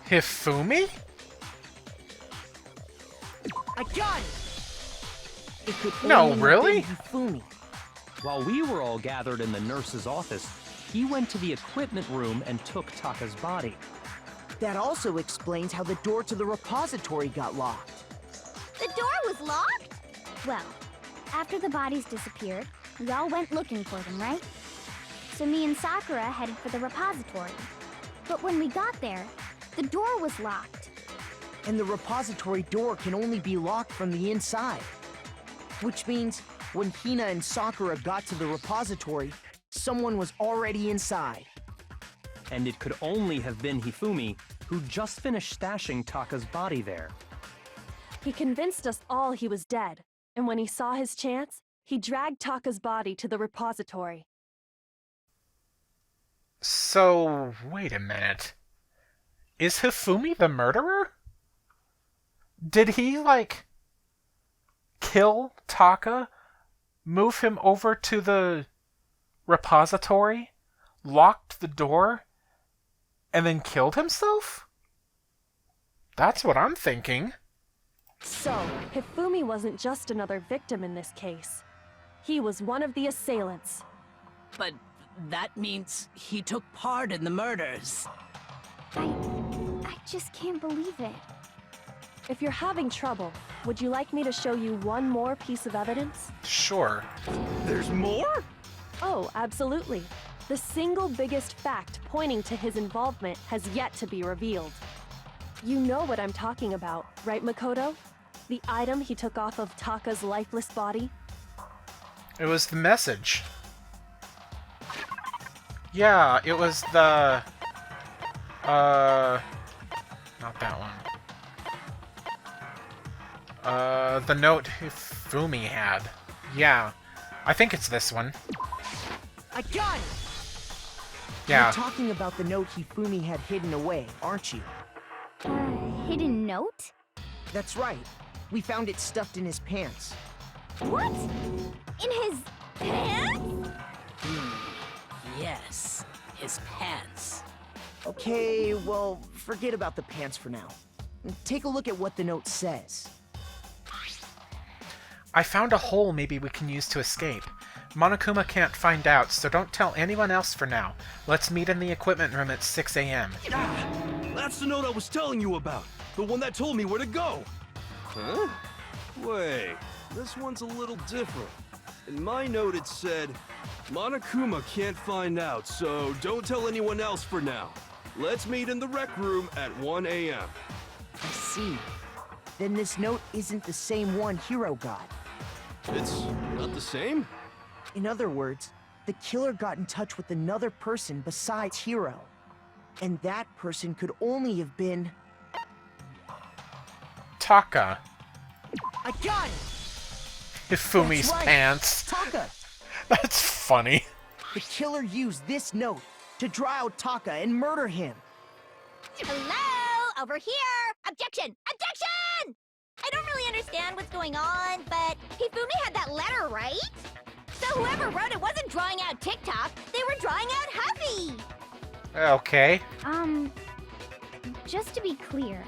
Hifumi? I got it! It could No, only have really? been Hifumi. While we were all gathered in the nurse's office, he went to the equipment room and took Taka's body. That also explains how the door to the repository got locked. The door was locked? Well, after the bodies disappeared, we all went looking for them, right? So me and Sakura headed for the repository. But when we got there, the door was locked. And the repository door can only be locked from the inside. Which means, when Hina and Sakura got to the repository, someone was already inside. And it could only have been Hifumi, who just finished stashing Taka's body there. He convinced us all he was dead, and when he saw his chance, he dragged Taka's body to the repository. So, wait a minute. Is Hifumi the murderer? Did he, like, kill Taka, move him over to the repository, locked the door, and then killed himself? That's what I'm thinking. So, Hifumi wasn't just another victim in this case. He was one of the assailants. But that means he took part in the murders. I just can't believe it. If you're having trouble, would you like me to show you one more piece of evidence? Sure. There's more? Oh, absolutely. The single biggest fact pointing to his involvement has yet to be revealed. You know what I'm talking about, right, Makoto? The item he took off of Taka's lifeless body? It was the message. Yeah, it was the... not that one. The note Hifumi had. Yeah, I think it's this one. I got it! Yeah. You're talking about the note Hifumi had hidden away, aren't you? Hidden note? That's right. We found it stuffed in his pants. What? In his pants? Yes, his pants. Okay, well, forget about the pants for now. Take a look at what the note says. I found a hole maybe we can use to escape. Monokuma can't find out, so don't tell anyone else for now. Let's meet in the equipment room at 6 a.m. Ah, that's the note I was telling you about. The one that told me where to go. Huh? Wait, this one's a little different. In my note it said, Monokuma can't find out, so don't tell anyone else for now. Let's meet in the rec room at 1 a.m. I see. Then this note isn't the same one Hiro got. It's not the same? In other words, the killer got in touch with another person besides Hiro. And that person could only have been... Taka. I got it! Hifumi's That's right. pants. Taka! That's funny. The killer used this note to draw out Taka and murder him. Hello? Over here! Objection! Objection! I don't really understand what's going on, but Hifumi had that letter, right? So whoever wrote it wasn't drawing out TikTok, they were drawing out Huffy! Okay. Just to be clear,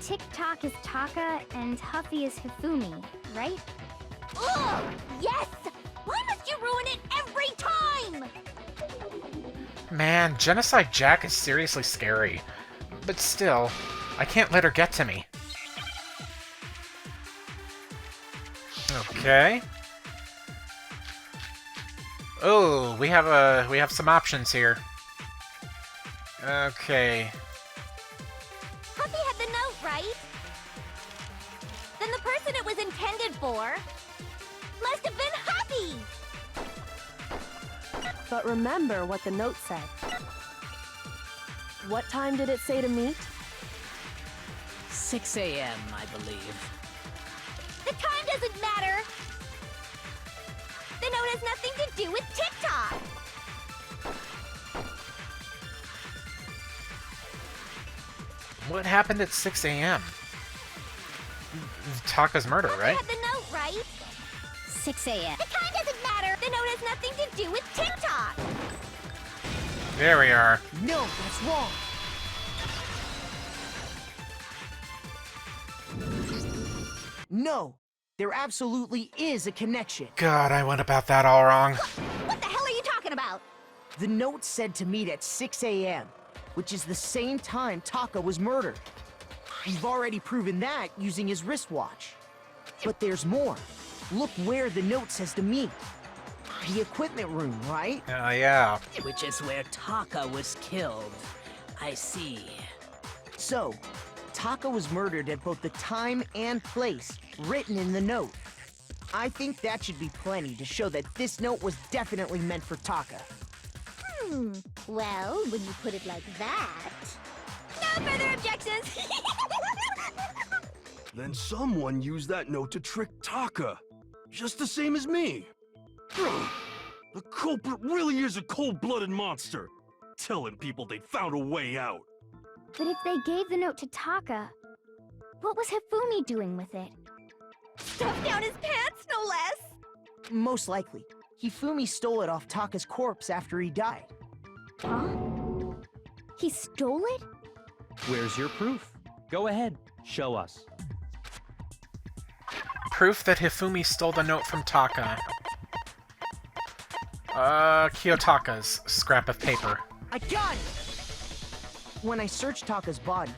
TikTok is Taka and Huffy is Hifumi, right? Ugh! Yes! Why must you ruin it every time? Man, Genocide Jack is seriously scary. But still, I can't let her get to me. Okay. Oh, we have some options here. Okay. Huffy had the note, right? Then the person it was intended for must have been Huffy! But remember what the note said. What time did it say to meet? 6 a.m., I believe. The time doesn't matter! The note has nothing to do with TikTok! What happened at 6 a.m.? Taka's murder, right? Had the note, right? 6 a.m. The time doesn't matter! The note has nothing to do with TikTok! There we are. No, that's wrong. No, there absolutely is a connection. God, I went about that all wrong. What the hell are you talking about? The note said to meet at 6 a.m., which is the same time Taka was murdered. We've already proven that using his wristwatch. But there's more. Look where the note says to meet. The equipment room, right? Yeah. Which is where Taka was killed. I see. So, Taka was murdered at both the time and place written in the note. I think that should be plenty to show that this note was definitely meant for Taka. Well, when you put it like that... No further objections! Then someone used that note to trick Taka. Just the same as me. The culprit really is a cold-blooded monster. Telling people they found a way out. But if they gave the note to Taka, what was Hifumi doing with it? Stuffed down his pants, no less! Most likely, Hifumi stole it off Taka's corpse after he died. Huh? He stole it? Where's your proof? Go ahead, show us. Proof that Hifumi stole the note from Taka. Kiyotaka's scrap of paper. I got it! When I searched Taka's body,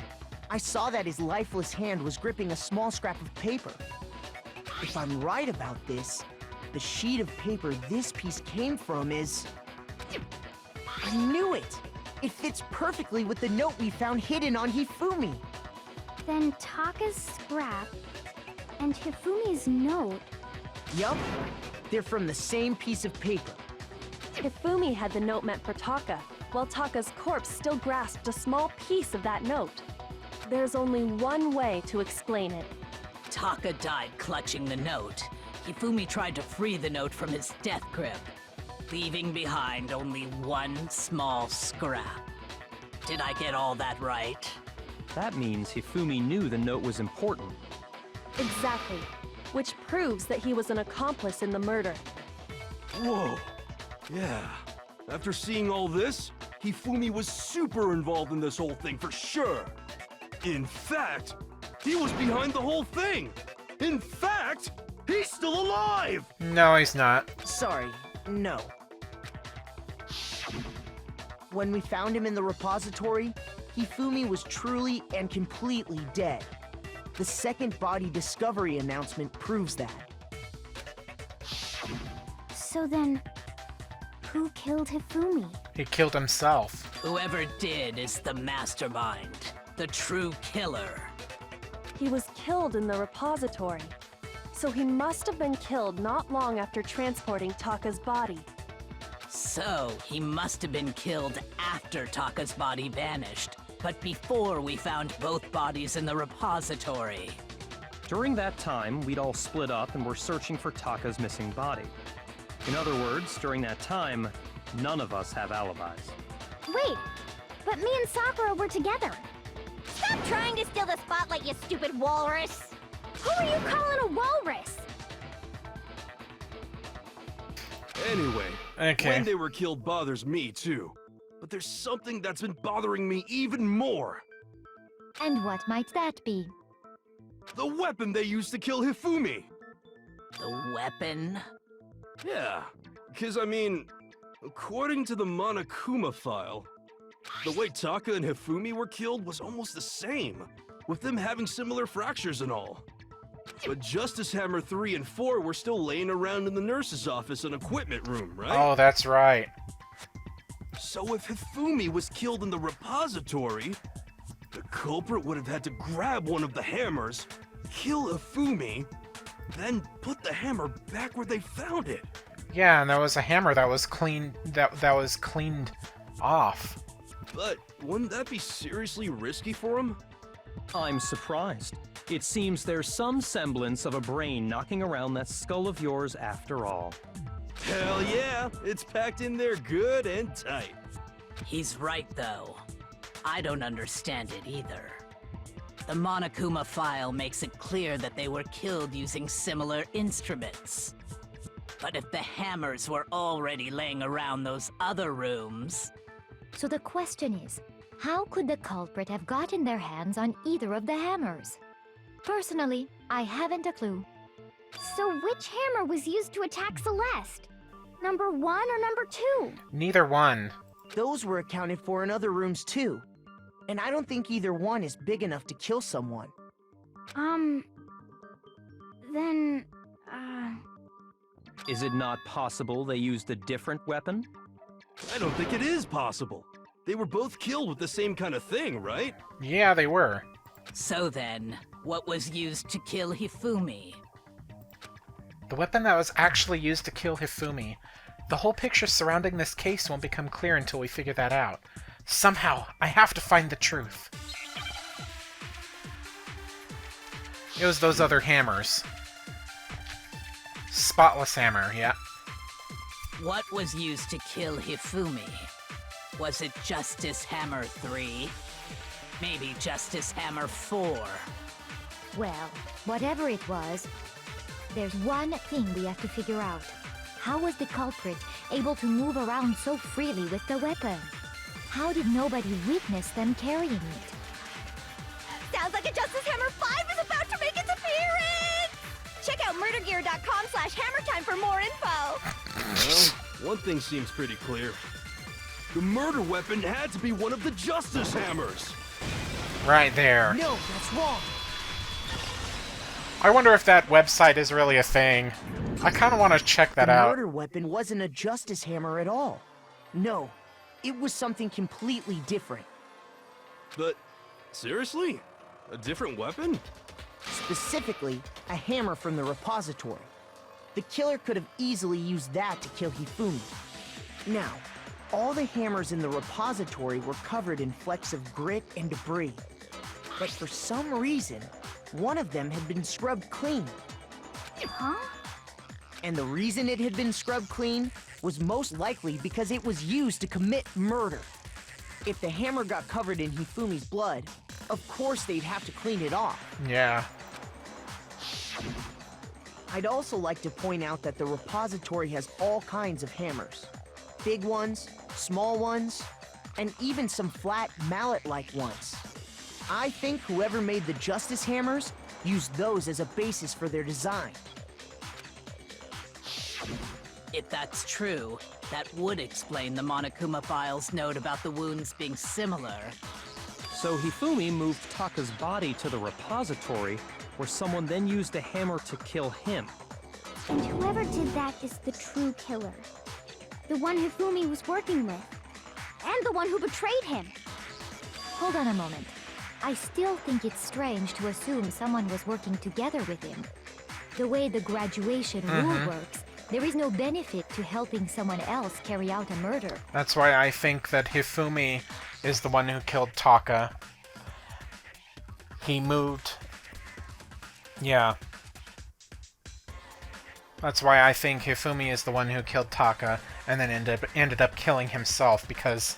I saw that his lifeless hand was gripping a small scrap of paper. If I'm right about this, the sheet of paper this piece came from is... I knew it! It fits perfectly with the note we found hidden on Hifumi. Then Taka's scrap and Hifumi's note... Yup, they're from the same piece of paper. Hifumi had the note meant for Taka, while Taka's corpse still grasped a small piece of that note. There's only one way to explain it. Taka died clutching the note. Hifumi tried to free the note from his death grip, leaving behind only one small scrap. Did I get all that right? That means Hifumi knew the note was important. Exactly. Which proves that he was an accomplice in the murder. Whoa. Yeah. After seeing all this, Hifumi was super involved in this whole thing for sure. In fact, he was behind the whole thing. In fact, he's still alive! No, he's not. Sorry, no. When we found him in the repository, Hifumi was truly and completely dead. The second body discovery announcement proves that. So then, who killed Hifumi? He killed himself. Whoever did is the mastermind, the true killer. He was killed in the repository. So he must have been killed not long after transporting Taka's body. So, he must have been killed after Taka's body vanished, but before we found both bodies in the repository. During that time, we'd all split up and were searching for Taka's missing body. In other words, during that time, none of us have alibis. Wait, but me and Sakura were together. Stop trying to steal the spotlight, you stupid walrus! Who are you calling a walrus? Anyway, Okay. when they were killed bothers me too. But there's something that's been bothering me even more. And what might that be? The weapon they used to kill Hifumi. The weapon? Yeah, because I mean, according to the Monokuma file, the way Taka and Hifumi were killed was almost the same, with them having similar fractures and all. But Justice Hammer 3 and 4 were still laying around in the nurse's office and equipment room, right? Oh, that's right. So if Hifumi was killed in the repository, the culprit would have had to grab one of the hammers, kill Hifumi, then put the hammer back where they found it. Yeah, and there was a hammer that was that was cleaned off. But wouldn't that be seriously risky for him? I'm surprised. It seems there's some semblance of a brain knocking around that skull of yours after all. Hell yeah, it's packed in there good and tight. He's right, though. I don't understand it either. The Monokuma file makes it clear that they were killed using similar instruments. But if the hammers were already laying around those other rooms... So the question is, how could the culprit have gotten their hands on either of the hammers? Personally, I haven't a clue. So which hammer was used to attack Celeste? Number 1 or number 2? Neither one. Those were accounted for in other rooms too. And I don't think either one is big enough to kill someone. Then, Is it not possible they used a different weapon? I don't think it is possible. They were both killed with the same kind of thing, right? Yeah, they were. So then, what was used to kill Hifumi? The weapon that was actually used to kill Hifumi. The whole picture surrounding this case won't become clear until we figure that out. Somehow, I have to find the truth. It was those other hammers. Spotless hammer, yeah. What was used to kill Hifumi? Was it Justice Hammer 3? Maybe Justice Hammer 4? Well, whatever it was, there's one thing we have to figure out. How was the culprit able to move around so freely with the weapon? How did nobody witness them carrying it? sounds like a Justice Hammer 5 is about to make its appearance! Check out murdergear.com/hammertime for more info! Well, one thing seems pretty clear. The murder weapon had to be one of the Justice Hammers! Right there. No, that's wrong. I wonder if that website is really a thing. I kind of want to check that The out. murder weapon wasn't a justice hammer at all. No, it was something completely different. But, seriously? A different weapon? Specifically, a hammer from the repository. The killer could have easily used that to kill Hifumi. Now, all the hammers in the repository were covered in flecks of grit and debris. But for some reason, one of them had been scrubbed clean. Huh? And the reason it had been scrubbed clean was most likely because it was used to commit murder. If the hammer got covered in Hifumi's blood, of course they'd have to clean it off. Yeah. I'd also like to point out that the repository has all kinds of hammers. Big ones, small ones, and even some flat mallet-like ones. I think whoever made the Justice Hammers used those as a basis for their design. If that's true, that would explain the Monokuma file's note about the wounds being similar. So Hifumi moved Taka's body to the repository, where someone then used a hammer to kill him. And whoever did that is the true killer. The one Hifumi was working with. And the one who betrayed him. Hold on a moment. I still think it's strange to assume someone was working together with him. The way the graduation rule works, there is no benefit to helping someone else carry out a murder. That's why I think that Hifumi is the one who killed Taka. He moved... Yeah. That's why I think Hifumi is the one who killed Taka, and then ended up killing himself, because...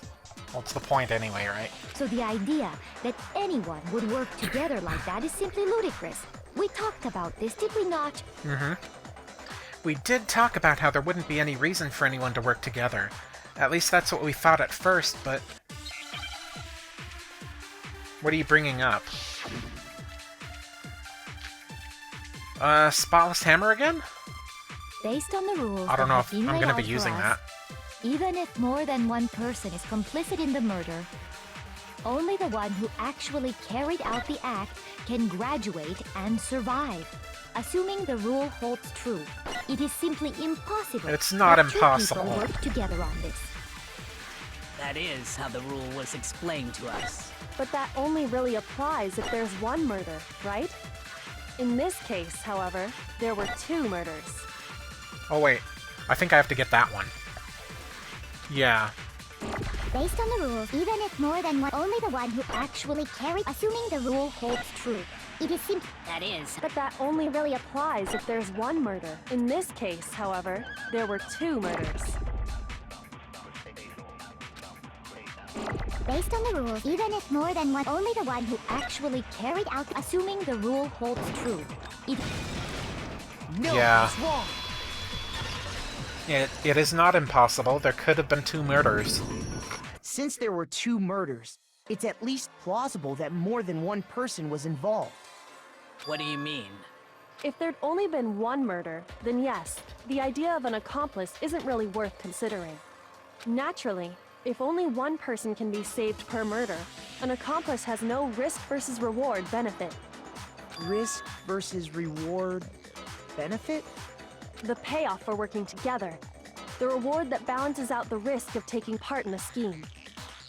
What's the point anyway, right? So the idea that anyone would work together like that is simply ludicrous. We talked about this, did we not? We did talk about how there wouldn't be any reason for anyone to work together. At least that's what we thought at first, but... What are you bringing up? Spotless hammer again? Based on the rules I don't know that if have been I'm laid gonna out be for using us, that. even if more than one person is complicit in the murder, only the one who actually carried out the act can graduate and survive. Assuming the rule holds true, it is simply impossible It's not that impossible. two people work together on this. That is how the rule was explained to us. But that only really applies if there's one murder, right? In this case, however, there were two murders. Oh wait, I think I have to get that one. Yeah. Based on the rules, even if more than one, only the one who actually carried, assuming the rule holds true. It is simple. That is. But that only really applies if there's one murder. In this case, however, there were 2 murders. Based on the rules, even if more than one, only the one who actually carried out, assuming the rule holds true. No, Yeah. it's wrong. It is not impossible. There could have been 2 murders. Since there were 2 murders, it's at least plausible that more than one person was involved. What do you mean? If there'd only been one murder, then yes, the idea of an accomplice isn't really worth considering. Naturally, if only one person can be saved per murder, an accomplice has no risk versus reward benefit. Risk versus reward benefit? The payoff for working together. The reward that balances out the risk of taking part in a scheme.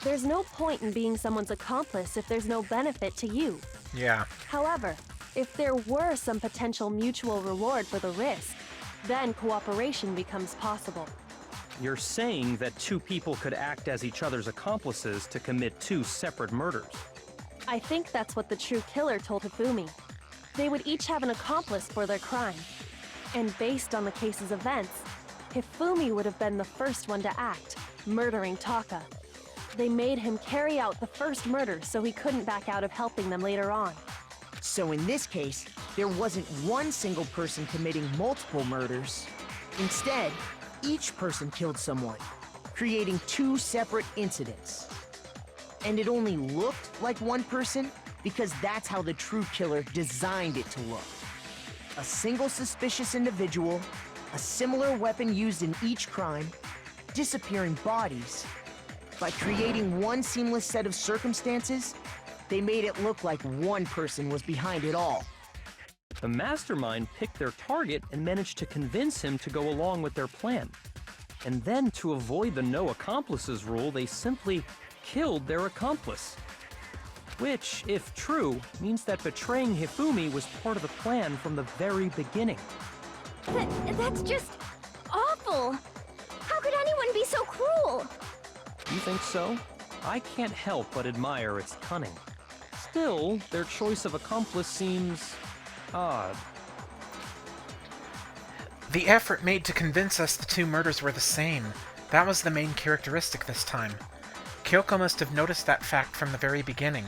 There's no point in being someone's accomplice if there's no benefit to you. Yeah. However, if there were some potential mutual reward for the risk, then cooperation becomes possible. You're saying that 2 people could act as each other's accomplices to commit 2 separate murders. I think that's what the true killer told Hifumi. They would each have an accomplice for their crime. And based on the case's events, Hifumi would have been the first one to act, murdering Taka. They made him carry out the first murder so he couldn't back out of helping them later on. So in this case, there wasn't one single person committing multiple murders. Instead, each person killed someone, creating 2 separate incidents. And it only looked like one person because that's how the true killer designed it to look. A single suspicious individual, a similar weapon used in each crime, disappearing bodies. By creating one seamless set of circumstances, they made it look like one person was behind it all. The mastermind picked their target and managed to convince him to go along with their plan. And then, to avoid the no accomplices rule, they simply killed their accomplice. Which, if true, means that betraying Hifumi was part of the plan from the very beginning. That's just awful. How could anyone be so cruel? You think so? I can't help but admire its cunning. Still, their choice of accomplice seems odd. The effort made to convince us the 2 murders were the same. That was the main characteristic this time. Kyoko must have noticed that fact from the very beginning.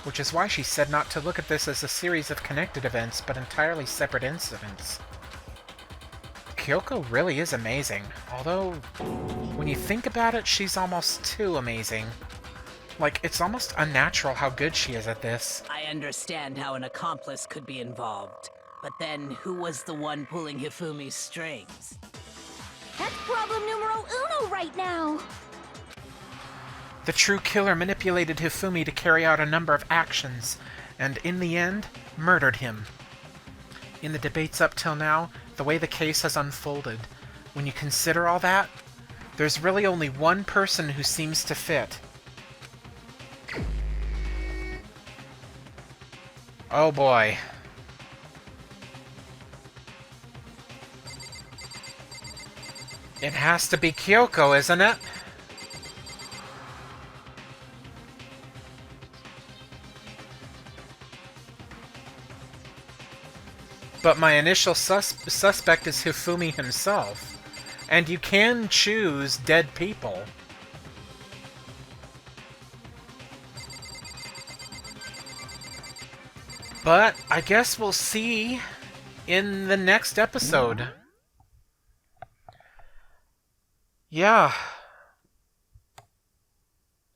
Which is why she said not to look at this as a series of connected events, but entirely separate incidents. Kyoko really is amazing, although, when you think about it, she's almost too amazing. Like, it's almost unnatural how good she is at this. I understand how an accomplice could be involved, but then who was the one pulling Hifumi's strings? That's problem numero uno right now. The true killer manipulated Hifumi to carry out a number of actions, and in the end, murdered him. In the debates up till now, the way the case has unfolded, when you consider all that, there's really only one person who seems to fit. Oh boy. It has to be Kyoko, isn't it? But my initial suspect is Hifumi himself. And you can choose dead people. But I guess we'll see in the next episode. Yeah.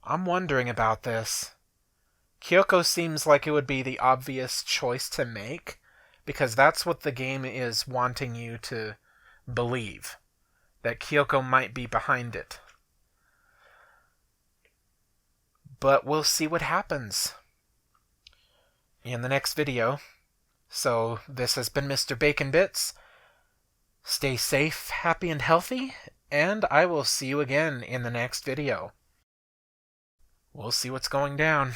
I'm wondering about this. Kyoko seems like it would be the obvious choice to make, because that's what the game is wanting you to believe, that Kyoko might be behind it. But we'll see what happens in the next video. So this has been Mr. Bacon Bits. Stay safe, happy, and healthy, and I will see you again in the next video. We'll see what's going down.